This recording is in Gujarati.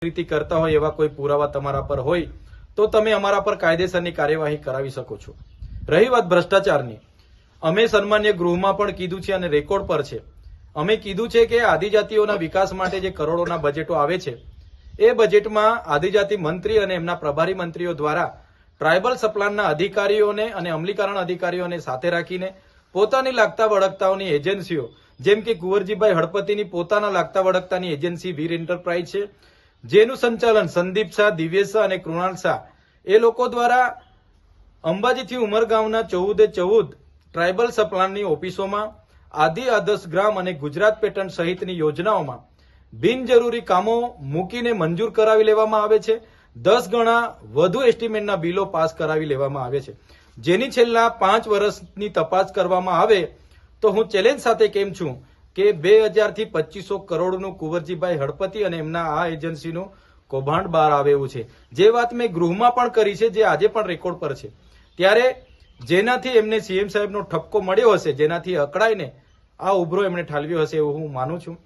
રીતિ કરતા હોય એવા કોઈ પુરાવા તમારા પર હોય તો તમે અમારા પર કાયદેસરની કાર્યવાહી કરાવી શકો છો। રહી વાત ભ્રષ્ટાચારની, અમે સન્માન્ય ગૃહમાં પણ કીધું છે અને રેકોર્ડ પર છે, અમે કીધું છે કે આદિજાતિઓના વિકાસ માટે જે કરોડોના બજેટો આવે છે એ બજેટમાં આદિજાતિ મંત્રી અને એમના પ્રભારી મંત્રીઓ દ્વારા ટ્રાયબલ સપ્લાનના અધિકારીઓને અને અમલીકરણ અધિકારીઓને સાથે રાખીને પોતાની લાગતા વળગતાઓની એજન્સીઓ જેમ કે કુંવરજીભાઈ હળપતિની પોતાના લાગતા વળગતાની એજન્સી વીર એન્ટરપ્રાઇઝ છે, જેનું સંચાલન સંદીપ શાહ, દિવ્યેશ શાહ અને કૃણાલ શાહ એ લોકો દ્વારા અંબાજીથી ઉમરગામના 14 ટ્રાયબલ સપ્લાનની ઓફિસોમાં આદિ આદર્શ ગ્રામ અને ગુજરાત પેટર્ન સહિતની યોજનાઓમાં બિનજરૂરી કામો મૂકીને મંજૂર કરાવી લેવામાં આવે છે। 10 ગણા વધુ એસ્ટિમેટના બિલો પાસ કરાવી લેવામાં આવે છે, જેની છેલ્લા 5 વર્ષની તપાસ કરવામાં આવે તો હું ચેલેન્જ સાથે કેમ છું કે 2000 થી 2500 કરોડનું કુંવરજીભાઈ હળપતિ અને એમના આ એજન્સીનું કૌભાંડ બહાર આવે એવું છે। જે વાત મેં ગૃહમાં પણ કરી છે, જે આજે પણ રેકોર્ડ પર છે, ત્યારે જેનાથી એમને સીએમ સાહેબનો ઠપકો મળ્યો હશે, જેનાથી અકળાઈને આ ઉભરો એમણે ઠાલવ્યો હશે એવું હું માનું છું।